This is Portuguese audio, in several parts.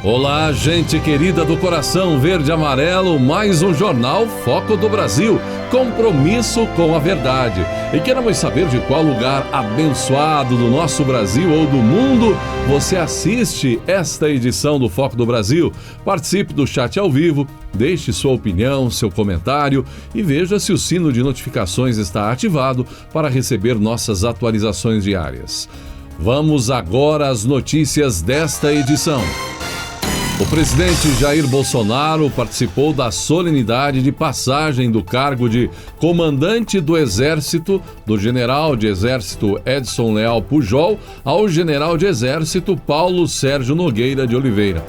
Olá, gente querida do coração verde e amarelo, mais um Jornal Foco do Brasil, compromisso com a verdade. E queremos saber de qual lugar abençoado do nosso Brasil ou do mundo você assiste esta edição do Foco do Brasil. Participe do chat ao vivo, deixe sua opinião, seu comentário e veja se o sino de notificações está ativado para receber nossas atualizações diárias. Vamos agora às notícias desta edição. O presidente Jair Bolsonaro participou da solenidade de passagem do cargo de comandante do Exército do general de Exército Edson Leal Pujol ao general de Exército Paulo Sérgio Nogueira de Oliveira.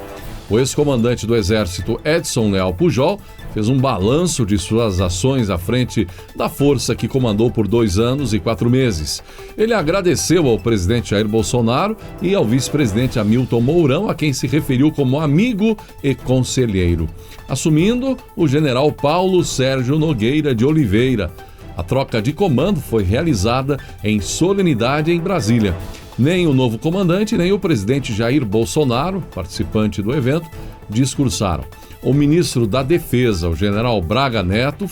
O ex-comandante do Exército Edson Leal Pujol fez um balanço de suas ações à frente da força que comandou por 2 anos e 4 meses. Ele agradeceu ao presidente Jair Bolsonaro e ao vice-presidente Hamilton Mourão, a quem se referiu como amigo e conselheiro, assumindo o general Paulo Sérgio Nogueira de Oliveira. A troca de comando foi realizada em solenidade em Brasília. Nem o novo comandante, nem o presidente Jair Bolsonaro, participante do evento, discursaram. O ministro da Defesa, o general Braga Neto,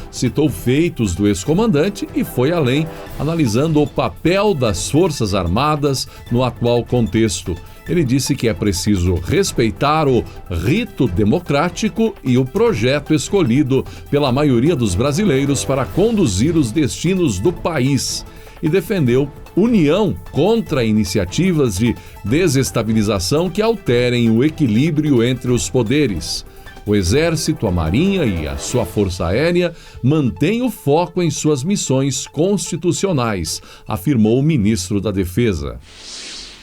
citou feitos do ex-comandante e foi além, analisando o papel das Forças Armadas no atual contexto. Ele disse que é preciso respeitar o rito democrático e o projeto escolhido pela maioria dos brasileiros para conduzir os destinos do país. E defendeu união contra iniciativas de desestabilização que alterem o equilíbrio entre os poderes. O Exército, a Marinha e a sua Força Aérea mantêm o foco em suas missões constitucionais, afirmou o ministro da Defesa.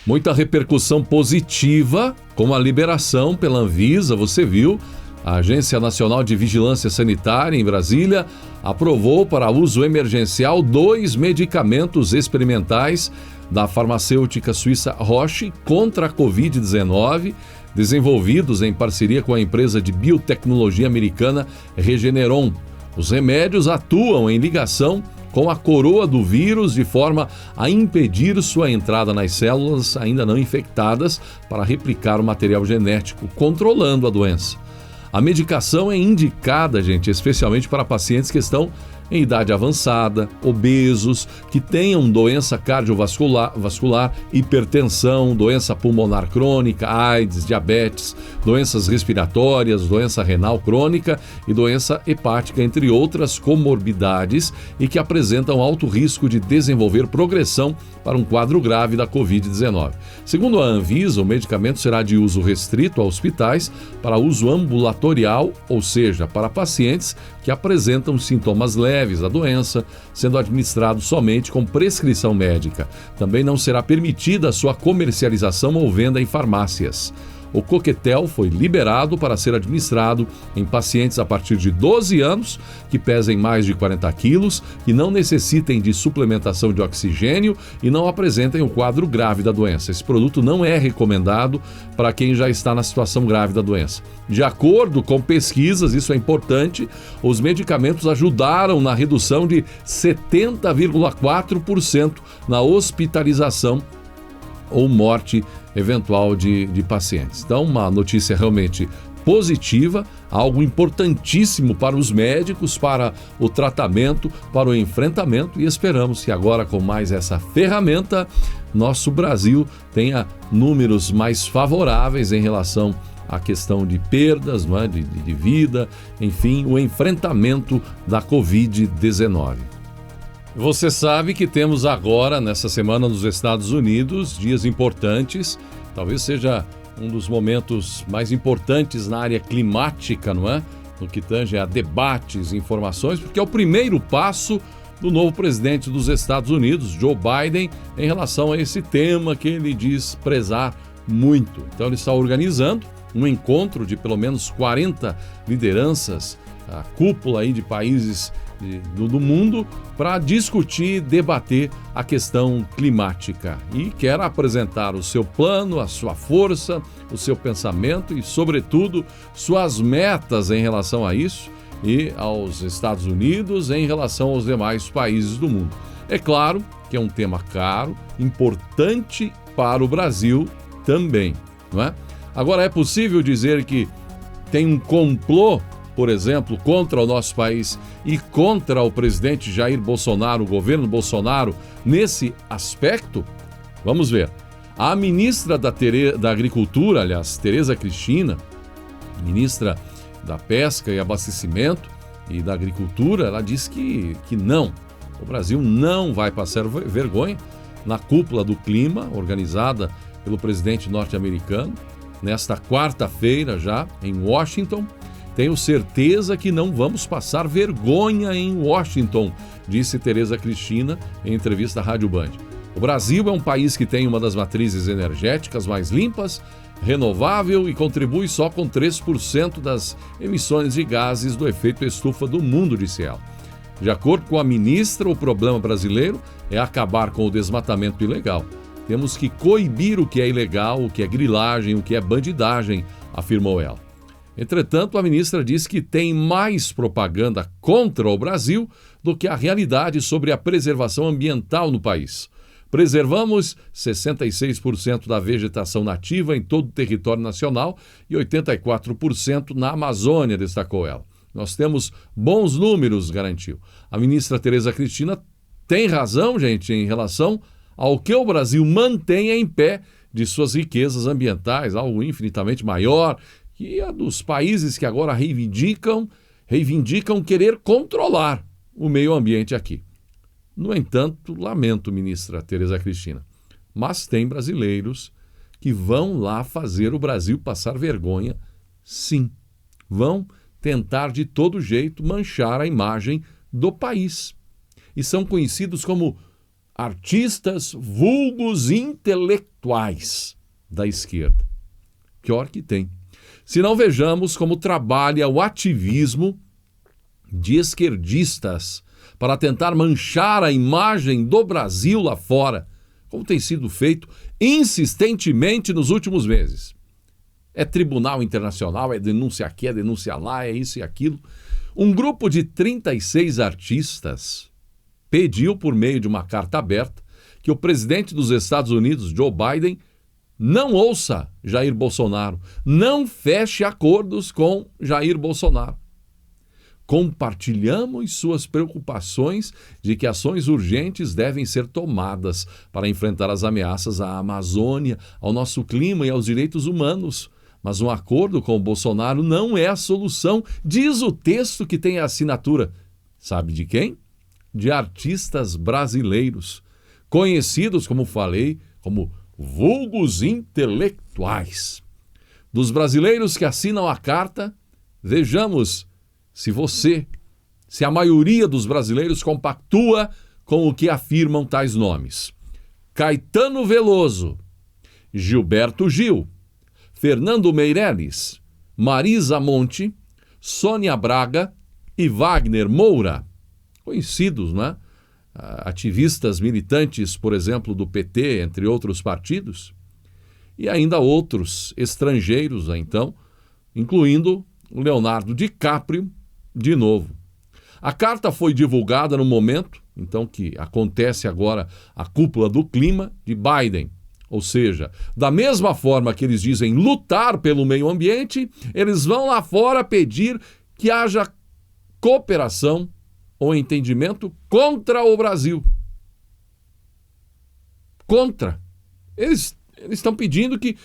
Muita repercussão positiva com a liberação pela Anvisa, você viu? A Agência Nacional de Vigilância Sanitária, em Brasília, aprovou para uso emergencial 2 medicamentos experimentais da farmacêutica suíça Roche contra a Covid-19, desenvolvidos em parceria com a empresa de biotecnologia americana Regeneron. Os remédios atuam em ligação com a coroa do vírus de forma a impedir sua entrada nas células ainda não infectadas para replicar o material genético, controlando a doença. A medicação é indicada, gente, especialmente para pacientes que estão em idade avançada, obesos, que tenham doença cardiovascular, hipertensão, doença pulmonar crônica, AIDS, diabetes, doenças respiratórias, doença renal crônica e doença hepática, entre outras comorbidades, e que apresentam alto risco de desenvolver progressão para um quadro grave da Covid-19. Segundo a Anvisa, o medicamento será de uso restrito a hospitais para uso ambulatorial, ou seja, para pacientes que apresentam sintomas leves da doença, sendo administrado somente com prescrição médica. Também não será permitida a sua comercialização ou venda em farmácias. O coquetel foi liberado para ser administrado em pacientes a partir de 12 anos, que pesem mais de 40 quilos, que não necessitem de suplementação de oxigênio e não apresentem o quadro grave da doença. Esse produto não é recomendado para quem já está na situação grave da doença. De acordo com pesquisas, isso é importante, os medicamentos ajudaram na redução de 70,4% na hospitalização ou morte eventual de pacientes. Então, uma notícia realmente positiva, algo importantíssimo para os médicos, para o tratamento, para o enfrentamento, e esperamos que agora, com mais essa ferramenta, nosso Brasil tenha números mais favoráveis em relação à questão de perdas, não é? de vida, enfim, o enfrentamento da Covid-19. Você sabe que temos agora, nessa semana nos Estados Unidos, dias importantes, talvez seja um dos momentos mais importantes na área climática, não é? No que tange a debates, informações, porque é o primeiro passo do novo presidente dos Estados Unidos, Joe Biden, em relação a esse tema que ele diz prezar muito. Então ele está organizando um encontro de pelo menos 40 lideranças, a cúpula aí de países do mundo, para discutir e debater a questão climática, e quer apresentar o seu plano, a sua força, o seu pensamento e, sobretudo, suas metas em relação a isso e aos Estados Unidos em relação aos demais países do mundo. É claro que é um tema caro, importante para o Brasil também, não é? Agora, é possível dizer que tem um complô, por exemplo, contra o nosso país e contra o presidente Jair Bolsonaro, o governo Bolsonaro, nesse aspecto? Vamos ver. A ministra da Agricultura, aliás, Tereza Cristina, ministra da Pesca e Abastecimento e da Agricultura, ela diz que não. O Brasil não vai passar vergonha na cúpula do clima, organizada pelo presidente norte-americano, nesta quarta-feira já, em Washington. Tenho certeza que não vamos passar vergonha em Washington, disse Tereza Cristina em entrevista à Rádio Band. O Brasil é um país que tem uma das matrizes energéticas mais limpas, renovável e contribui só com 3% das emissões de gases do efeito estufa do mundo, disse ela. De acordo com a ministra, o problema brasileiro é acabar com o desmatamento ilegal. Temos que coibir o que é ilegal, o que é grilagem, o que é bandidagem, afirmou ela. Entretanto, a ministra disse que tem mais propaganda contra o Brasil do que a realidade sobre a preservação ambiental no país. Preservamos 66% da vegetação nativa em todo o território nacional e 84% na Amazônia, destacou ela. Nós temos bons números, garantiu. A ministra Tereza Cristina tem razão, gente, em relação ao que o Brasil mantém em pé de suas riquezas ambientais, algo infinitamente maior que a dos países que agora reivindicam querer controlar o meio ambiente aqui. No entanto, lamento, ministra Tereza Cristina, mas tem brasileiros que vão lá fazer o Brasil passar vergonha, sim. Vão tentar de todo jeito manchar a imagem do país. E são conhecidos como artistas vulgos intelectuais da esquerda. Pior que tem. Se não vejamos como trabalha o ativismo de esquerdistas para tentar manchar a imagem do Brasil lá fora, como tem sido feito insistentemente nos últimos meses. É tribunal internacional, é denúncia aqui, é denúncia lá, é isso e aquilo. Um grupo de 36 artistas pediu, por meio de uma carta aberta, que o presidente dos Estados Unidos, Joe Biden, não ouça Jair Bolsonaro, não feche acordos com Jair Bolsonaro. Compartilhamos suas preocupações de que ações urgentes devem ser tomadas para enfrentar as ameaças à Amazônia, ao nosso clima e aos direitos humanos. Mas um acordo com o Bolsonaro não é a solução, diz o texto que tem a assinatura. Sabe de quem? De artistas brasileiros, conhecidos, como falei, como vulgos intelectuais. Dos brasileiros que assinam a carta, vejamos se a maioria dos brasileiros compactua com o que afirmam tais nomes. Caetano Veloso, Gilberto Gil, Fernando Meirelles, Marisa Monte, Sônia Braga e Wagner Moura, conhecidos, né? Ativistas militantes, por exemplo, do PT, entre outros partidos, e ainda outros estrangeiros, então, incluindo o Leonardo DiCaprio, de novo. A carta foi divulgada no momento, então, que acontece agora a cúpula do clima de Biden. Ou seja, da mesma forma que eles dizem lutar pelo meio ambiente, eles vão lá fora pedir que haja cooperação ou entendimento contra o Brasil. Contra. Eles estão pedindo que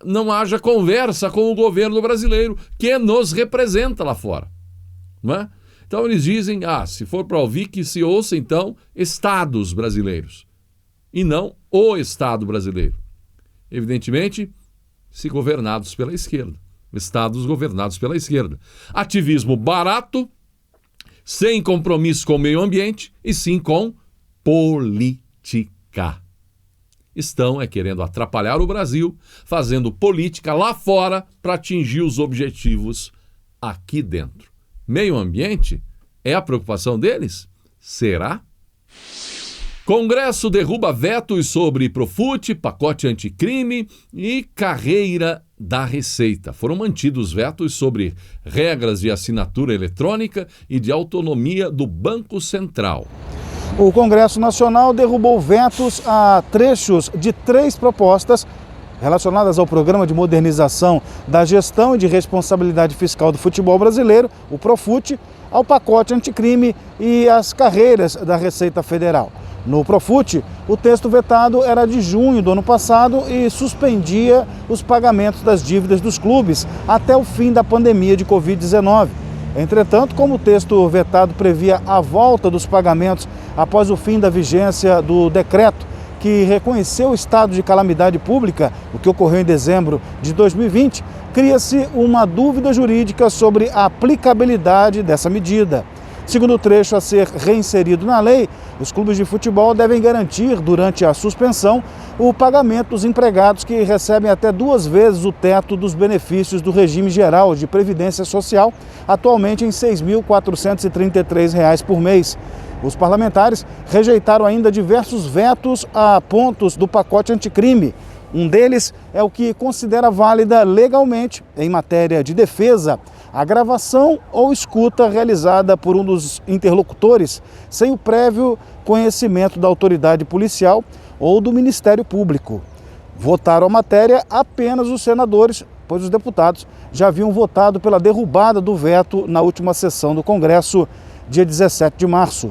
não haja conversa com o governo brasileiro, que nos representa lá fora. Não é? Então eles dizem, se for para ouvir, que se ouça então estados brasileiros e não o Estado brasileiro. Evidentemente, se governados pela esquerda. Estados governados pela esquerda. Ativismo barato, sem compromisso com o meio ambiente e sim com política. Estão querendo atrapalhar o Brasil, fazendo política lá fora para atingir os objetivos aqui dentro. Meio ambiente é a preocupação deles? Será? Congresso derruba vetos sobre Profut, pacote anticrime e carreira da Receita. Foram mantidos vetos sobre regras de assinatura eletrônica e de autonomia do Banco Central. O Congresso Nacional derrubou vetos a trechos de 3 propostas relacionadas ao Programa de Modernização da Gestão e de Responsabilidade Fiscal do Futebol Brasileiro, o Profut, ao pacote anticrime e às carreiras da Receita Federal. No Profut, o texto vetado era de junho do ano passado e suspendia os pagamentos das dívidas dos clubes até o fim da pandemia de Covid-19. Entretanto, como o texto vetado previa a volta dos pagamentos após o fim da vigência do decreto que reconheceu o estado de calamidade pública, o que ocorreu em dezembro de 2020, cria-se uma dúvida jurídica sobre a aplicabilidade dessa medida. Segundo o trecho a ser reinserido na lei, os clubes de futebol devem garantir, durante a suspensão, o pagamento dos empregados que recebem até 2 vezes o teto dos benefícios do regime geral de previdência social, atualmente em R$ 6.433 por mês. Os parlamentares rejeitaram ainda diversos vetos a pontos do pacote anticrime. Um deles é o que considera válida legalmente, em matéria de defesa, a gravação ou escuta realizada por um dos interlocutores sem o prévio conhecimento da autoridade policial ou do Ministério Público. Votaram a matéria apenas os senadores, pois os deputados já haviam votado pela derrubada do veto na última sessão do Congresso, dia 17 de março.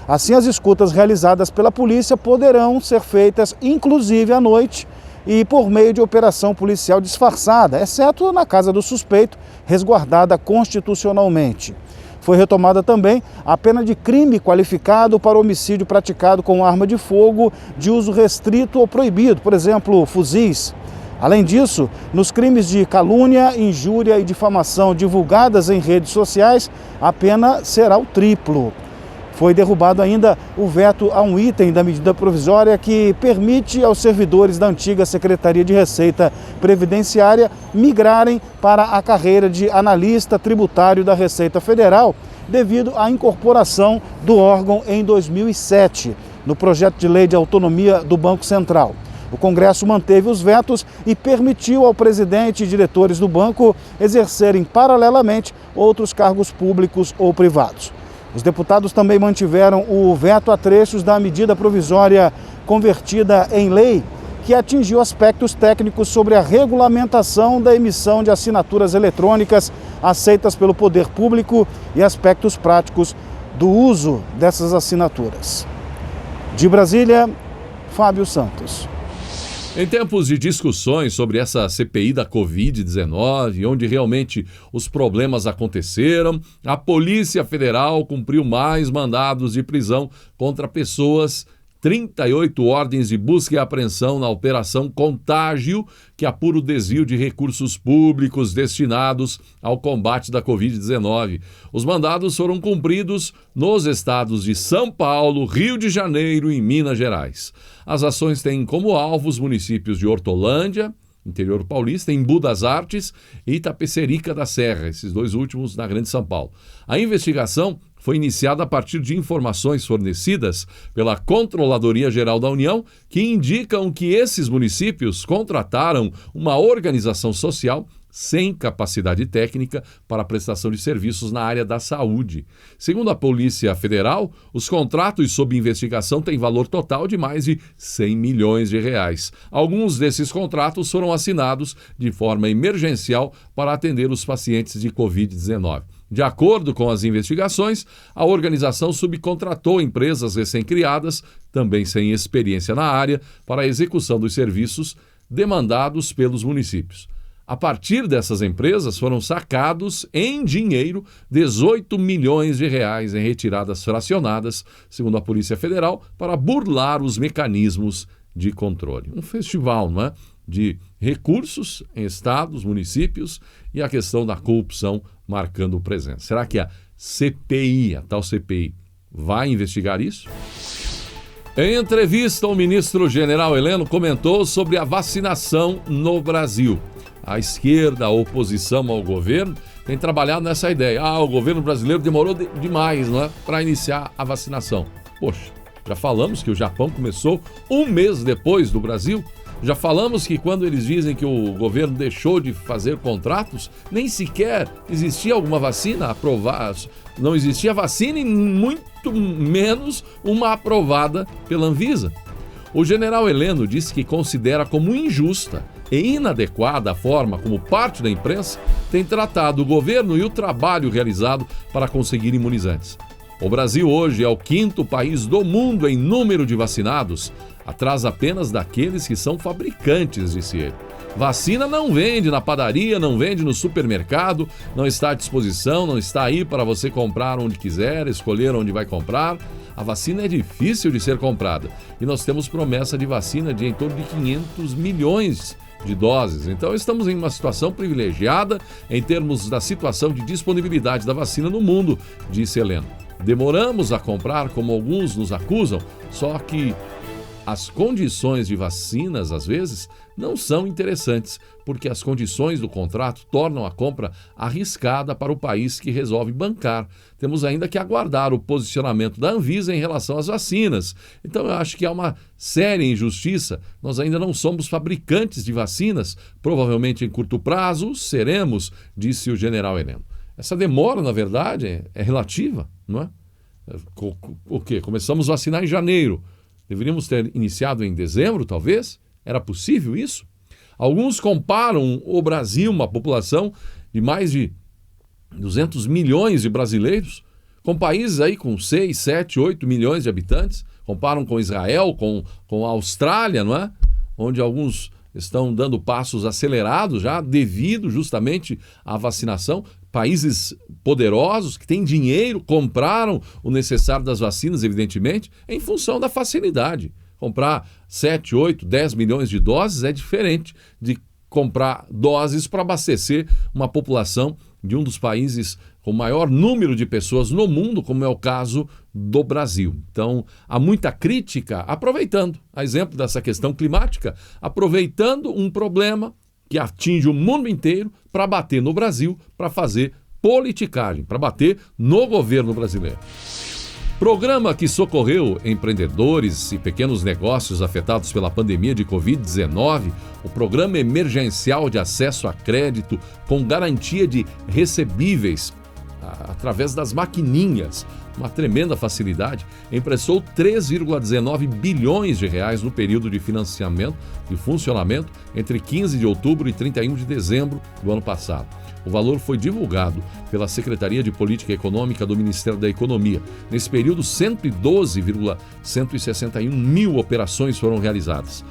Assim, as escutas realizadas pela polícia poderão ser feitas inclusive à noite e por meio de operação policial disfarçada, exceto na casa do suspeito, resguardada constitucionalmente. Foi retomada também a pena de crime qualificado para homicídio praticado com arma de fogo de uso restrito ou proibido, por exemplo, fuzis. Além disso, nos crimes de calúnia, injúria e difamação divulgadas em redes sociais, a pena será o triplo. Foi derrubado ainda o veto a um item da medida provisória que permite aos servidores da antiga Secretaria de Receita Previdenciária migrarem para a carreira de analista tributário da Receita Federal, devido à incorporação do órgão em 2007, no projeto de lei de autonomia do Banco Central. O Congresso manteve os vetos e permitiu ao presidente e diretores do banco exercerem paralelamente outros cargos públicos ou privados. Os deputados também mantiveram o veto a trechos da medida provisória convertida em lei, que atingiu aspectos técnicos sobre a regulamentação da emissão de assinaturas eletrônicas aceitas pelo poder público e aspectos práticos do uso dessas assinaturas. De Brasília, Fábio Santos. Em tempos de discussões sobre essa CPI da Covid-19, onde realmente os problemas aconteceram, a Polícia Federal cumpriu mais mandados de prisão contra pessoas, 38 ordens de busca e apreensão na Operação Contágio, que apura o desvio de recursos públicos destinados ao combate da Covid-19. Os mandados foram cumpridos nos estados de São Paulo, Rio de Janeiro e Minas Gerais. As ações têm como alvo os municípios de Hortolândia, interior paulista, Embu das Artes e Itapecerica da Serra, esses 2 últimos na Grande São Paulo. A investigação foi iniciada a partir de informações fornecidas pela Controladoria Geral da União, que indicam que esses municípios contrataram uma organização social sem capacidade técnica para a prestação de serviços na área da saúde. Segundo a Polícia Federal, os contratos sob investigação têm valor total de mais de 100 milhões de reais. Alguns desses contratos foram assinados de forma emergencial para atender os pacientes de Covid-19. De acordo com as investigações, a organização subcontratou empresas recém-criadas, também sem experiência na área, para a execução dos serviços demandados pelos municípios. A partir dessas empresas foram sacados em dinheiro 18 milhões de reais em retiradas fracionadas, segundo a Polícia Federal, para burlar os mecanismos de controle. Um festival, não é? De recursos em estados, municípios e a questão da corrupção marcando presença. Será que a CPI, a tal CPI, vai investigar isso? Em entrevista, o ministro General Heleno comentou sobre a vacinação no Brasil. A esquerda, a oposição ao governo, tem trabalhado nessa ideia. O governo brasileiro demorou demais, não é, para iniciar a vacinação. Poxa, já falamos que o Japão começou 1 mês depois do Brasil. Já falamos que quando eles dizem que o governo deixou de fazer contratos, nem sequer existia alguma vacina aprovada. Não existia vacina e muito menos uma aprovada pela Anvisa. O general Heleno disse que considera como injusta e inadequada a forma como parte da imprensa tem tratado o governo e o trabalho realizado para conseguir imunizantes. O Brasil hoje é o 5º país do mundo em número de vacinados, atrás apenas daqueles que são fabricantes, disse ele. Vacina não vende na padaria, não vende no supermercado, não está à disposição, não está aí para você comprar onde quiser, escolher onde vai comprar. A vacina é difícil de ser comprada e nós temos promessa de vacina de em torno de 500 milhões de doses. Então estamos em uma situação privilegiada em termos da situação de disponibilidade da vacina no mundo, disse Heleno. Demoramos a comprar, como alguns nos acusam, só que as condições de vacinas, às vezes, não são interessantes, porque as condições do contrato tornam a compra arriscada para o país que resolve bancar. Temos ainda que aguardar o posicionamento da Anvisa em relação às vacinas. Então, eu acho que há uma séria injustiça. Nós ainda não somos fabricantes de vacinas. Provavelmente, em curto prazo, seremos, disse o general Heleno. Essa demora, na verdade, é relativa, não é? O quê? Começamos a vacinar em janeiro. Deveríamos ter iniciado em dezembro, talvez? Era possível isso? Alguns comparam o Brasil, uma população de mais de 200 milhões de brasileiros, com países aí com 6, 7, 8 milhões de habitantes. Comparam com Israel, com a Austrália, não é? Onde alguns estão dando passos acelerados já, devido justamente à vacinação. Países poderosos que têm dinheiro, compraram o necessário das vacinas, evidentemente, em função da facilidade. Comprar 7, 8, 10 milhões de doses é diferente de comprar doses para abastecer uma população de um dos países com maior número de pessoas no mundo, como é o caso do Brasil. Então, há muita crítica, aproveitando, a exemplo dessa questão climática, aproveitando um problema que atinge o mundo inteiro para bater no Brasil, para fazer politicagem, para bater no governo brasileiro. Programa que socorreu empreendedores e pequenos negócios afetados pela pandemia de Covid-19, o Programa Emergencial de Acesso a Crédito com garantia de recebíveis através das maquininhas, uma tremenda facilidade, emprestou 3,19 bilhões de reais no período de financiamento e funcionamento entre 15 de outubro e 31 de dezembro do ano passado. O valor foi divulgado pela Secretaria de Política Econômica do Ministério da Economia. Nesse período, 112,161 mil operações foram realizadas.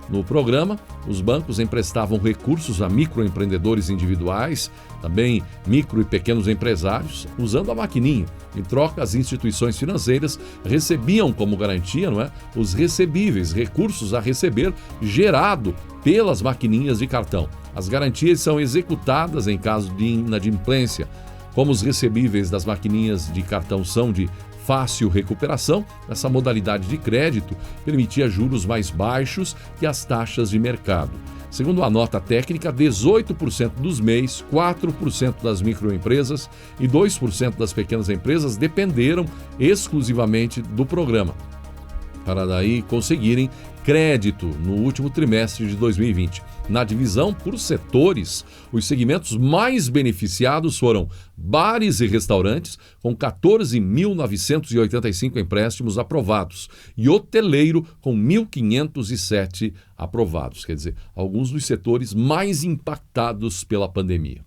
No programa, os bancos emprestavam recursos a microempreendedores individuais, também micro e pequenos empresários, usando a maquininha. Em troca, as instituições financeiras recebiam como garantia, não é, os recebíveis, recursos a receber gerado pelas maquininhas de cartão. As garantias são executadas em caso de inadimplência. Como os recebíveis das maquininhas de cartão são de fácil recuperação, essa modalidade de crédito permitia juros mais baixos que as taxas de mercado. Segundo a nota técnica, 18% dos MEIs, 4% das microempresas e 2% das pequenas empresas dependeram exclusivamente do programa, para daí conseguirem crédito no último trimestre de 2020. Na divisão por setores, os segmentos mais beneficiados foram bares e restaurantes, com 14.985 empréstimos aprovados, e hoteleiro, com 1.507 aprovados. Quer dizer, alguns dos setores mais impactados pela pandemia.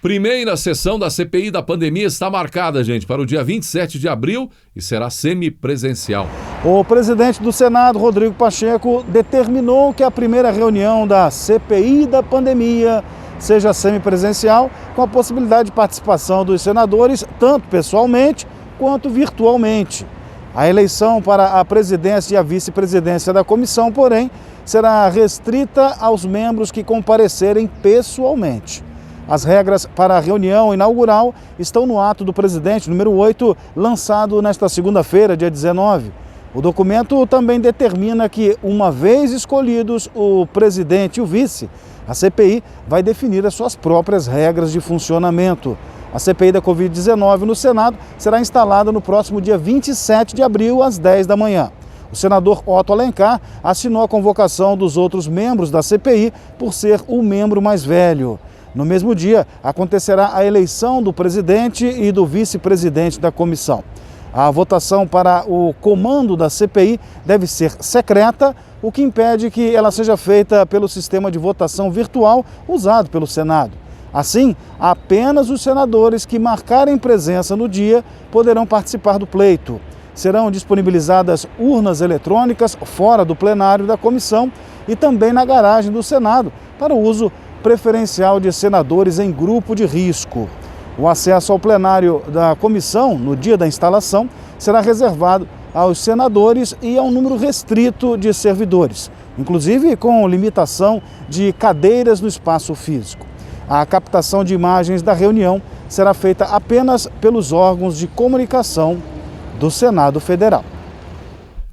Primeira sessão da CPI da pandemia está marcada, gente, para o dia 27 de abril e será semipresencial. O presidente do Senado, Rodrigo Pacheco, determinou que a primeira reunião da CPI da pandemia seja semipresencial, com a possibilidade de participação dos senadores, tanto pessoalmente quanto virtualmente. A eleição para a presidência e a vice-presidência da comissão, porém, será restrita aos membros que comparecerem pessoalmente. As regras para a reunião inaugural estão no ato do presidente, número 8, lançado nesta segunda-feira, dia 19. O documento também determina que, uma vez escolhidos o presidente e o vice, a CPI vai definir as suas próprias regras de funcionamento. A CPI da Covid-19 no Senado será instalada no próximo dia 27 de abril, às 10 da manhã. O senador Otto Alencar assinou a convocação dos outros membros da CPI por ser o membro mais velho. No mesmo dia, acontecerá a eleição do presidente e do vice-presidente da comissão. A votação para o comando da CPI deve ser secreta, o que impede que ela seja feita pelo sistema de votação virtual usado pelo Senado. Assim, apenas os senadores que marcarem presença no dia poderão participar do pleito. Serão disponibilizadas urnas eletrônicas fora do plenário da comissão e também na garagem do Senado, para o uso preferencial de senadores em grupo de risco. O acesso ao plenário da comissão, no dia da instalação, será reservado aos senadores e a um número restrito de servidores, inclusive com limitação de cadeiras no espaço físico. A captação de imagens da reunião será feita apenas pelos órgãos de comunicação do Senado Federal.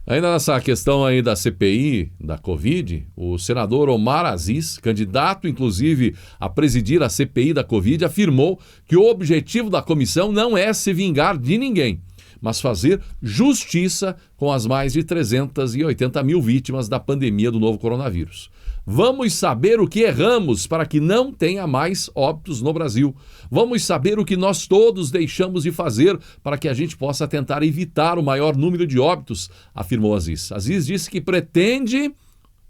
Ainda nessa questão aí da CPI, da Covid, o senador Omar Aziz, candidato inclusive a presidir a CPI da Covid, afirmou que o objetivo da comissão não é se vingar de ninguém, mas fazer justiça com as mais de 380 mil vítimas da pandemia do novo coronavírus. Vamos saber o que erramos para que não tenha mais óbitos no Brasil. Vamos saber o que nós todos deixamos de fazer para que a gente possa tentar evitar o maior número de óbitos, afirmou Aziz. Aziz disse que pretende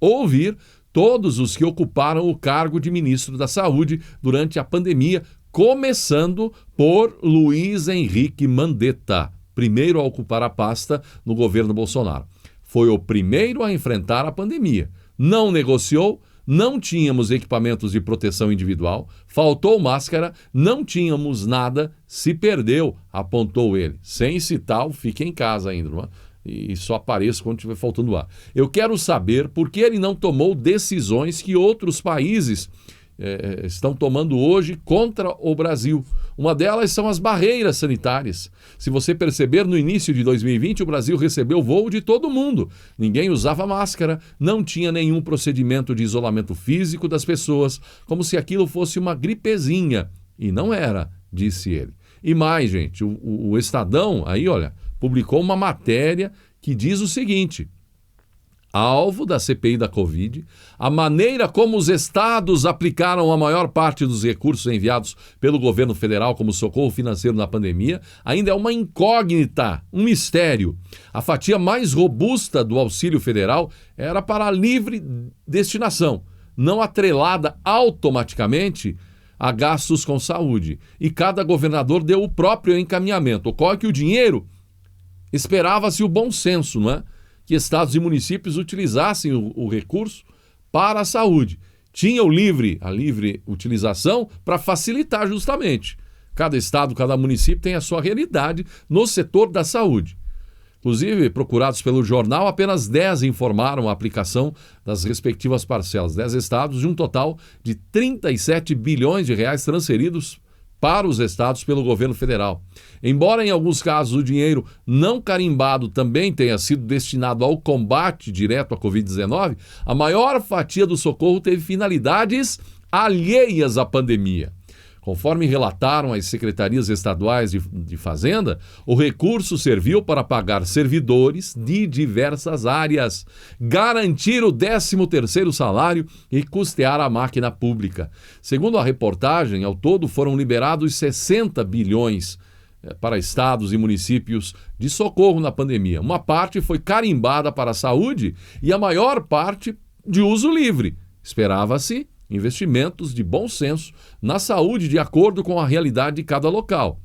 ouvir todos os que ocuparam o cargo de ministro da Saúde durante a pandemia, começando por Luiz Henrique Mandetta, primeiro a ocupar a pasta no governo Bolsonaro. Foi o primeiro a enfrentar a pandemia. Não negociou, não tínhamos equipamentos de proteção individual, faltou máscara, não tínhamos nada, se perdeu, apontou ele. Sem citar o fique em casa ainda, não é? E só apareça quando estiver faltando ar. Eu quero saber por que ele não tomou decisões que outros países estão tomando hoje contra o Brasil. Uma delas são as barreiras sanitárias. Se você perceber, no início de 2020, o Brasil recebeu voo de todo mundo. Ninguém usava máscara, não tinha nenhum procedimento de isolamento físico das pessoas, como se aquilo fosse uma gripezinha. E não era, disse ele. E mais, gente, o Estadão, aí, olha, publicou uma matéria que diz o seguinte: alvo da CPI da Covid, a maneira como os estados aplicaram a maior parte dos recursos enviados pelo governo federal como socorro financeiro na pandemia ainda é uma incógnita, um mistério. A fatia mais robusta do auxílio federal era para a livre destinação, não atrelada automaticamente a gastos com saúde. E cada governador deu o próprio encaminhamento. Ocorre que o dinheiro, esperava-se o bom senso, não é? Que estados e municípios utilizassem o recurso para a saúde. Tinha a livre utilização para facilitar justamente. Cada estado, cada município tem a sua realidade no setor da saúde. Inclusive, procurados pelo jornal, apenas 10 informaram a aplicação das respectivas parcelas. 10 estados de um total de 37 bilhões de reais transferidos para os estados pelo governo federal. Embora em alguns casos o dinheiro não carimbado também tenha sido destinado ao combate direto à Covid-19, a maior fatia do socorro teve finalidades alheias à pandemia. Conforme relataram as secretarias estaduais de Fazenda, o recurso serviu para pagar servidores de diversas áreas, garantir o 13º salário e custear a máquina pública. Segundo a reportagem, ao todo foram liberados 60 bilhões para estados e municípios de socorro na pandemia. Uma parte foi carimbada para a saúde e a maior parte de uso livre. Esperava-se investimentos de bom senso na saúde de acordo com a realidade de cada local.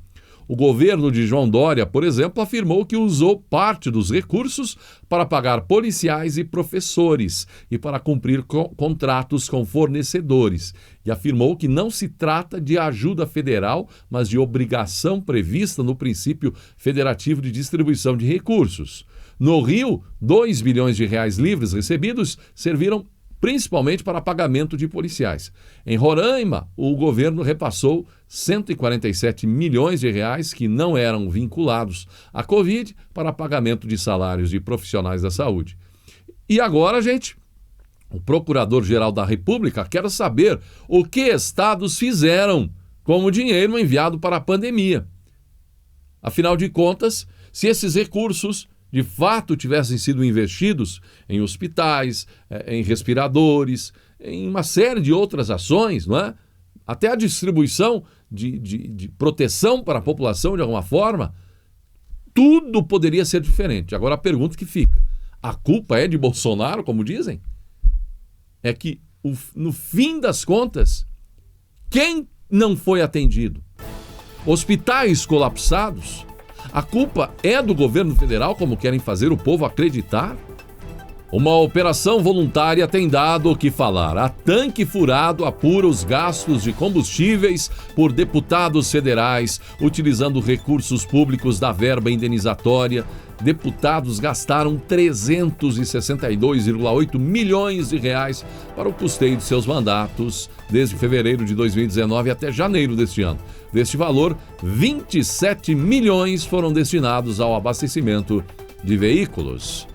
O governo de João Dória, por exemplo, afirmou que usou parte dos recursos para pagar policiais e professores e para cumprir contratos com fornecedores. E afirmou que não se trata de ajuda federal, mas de obrigação prevista no princípio federativo de distribuição de recursos. No Rio, 2 bilhões de reais livres recebidos serviram principalmente para pagamento de policiais. Em Roraima, o governo repassou 147 milhões de reais que não eram vinculados à Covid para pagamento de salários de profissionais da saúde. E agora, gente, o Procurador-Geral da República quer saber o que estados fizeram com o dinheiro enviado para a pandemia. Afinal de contas, se esses recursos de fato tivessem sido investidos em hospitais, em respiradores, em uma série de outras ações, não é? Até a distribuição de proteção para a população de alguma forma, tudo poderia ser diferente. Agora a pergunta que fica, a culpa é de Bolsonaro, como dizem? É que, no fim das contas, quem não foi atendido? Hospitais colapsados? A culpa é do governo federal, como querem fazer o povo acreditar? Uma operação voluntária tem dado o que falar. A Tanque Furado apura os gastos de combustíveis por deputados federais, utilizando recursos públicos da verba indenizatória. Deputados gastaram 362,8 milhões de reais para o custeio de seus mandatos desde fevereiro de 2019 até janeiro deste ano. Deste valor, 27 milhões foram destinados ao abastecimento de veículos.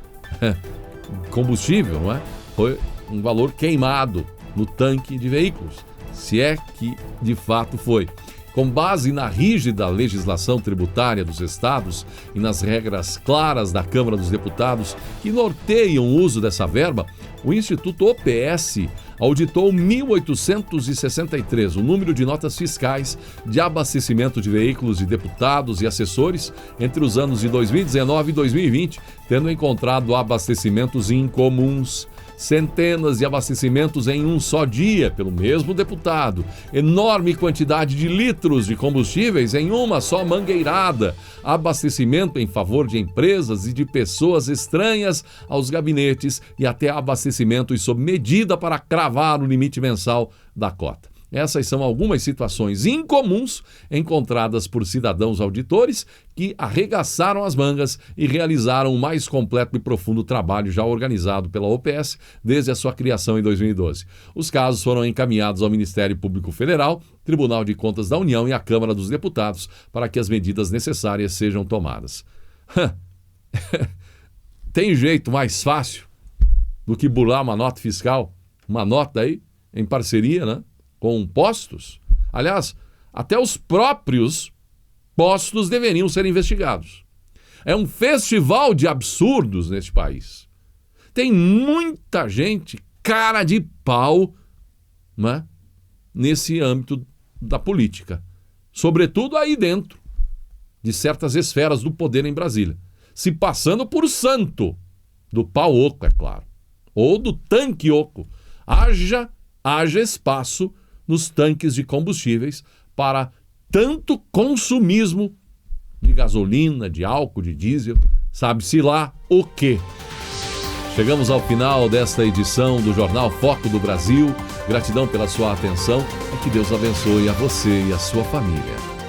Combustível, não é? Foi um valor queimado no tanque de veículos, se é que de fato foi. Com base na rígida legislação tributária dos estados e nas regras claras da Câmara dos Deputados que norteiam o uso dessa verba, o Instituto OPS auditou 1.863, o número de notas fiscais de abastecimento de veículos de deputados e assessores entre os anos de 2019 e 2020, tendo encontrado abastecimentos incomuns. Centenas de abastecimentos em um só dia pelo mesmo deputado, enorme quantidade de litros de combustíveis em uma só mangueirada, abastecimento em favor de empresas e de pessoas estranhas aos gabinetes e até abastecimentos sob medida para cravar o limite mensal da cota. Essas são algumas situações incomuns encontradas por cidadãos auditores que arregaçaram as mangas e realizaram o mais completo e profundo trabalho já organizado pela OPS desde a sua criação em 2012. Os casos foram encaminhados ao Ministério Público Federal, Tribunal de Contas da União e à Câmara dos Deputados para que as medidas necessárias sejam tomadas. Tem jeito mais fácil do que burlar uma nota fiscal? Uma nota aí, em parceria, né? Com postos? Aliás, até os próprios postos deveriam ser investigados. É um festival de absurdos neste país. Tem muita gente cara de pau, né, nesse âmbito da política. Sobretudo aí dentro de certas esferas do poder em Brasília. Se passando por santo do pau oco, é claro. Ou do tanque oco. Haja espaço nos tanques de combustíveis para tanto consumismo de gasolina, de álcool, de diesel, sabe-se lá o quê. Chegamos ao final desta edição do Jornal Foco do Brasil. Gratidão pela sua atenção e que Deus abençoe a você e a sua família.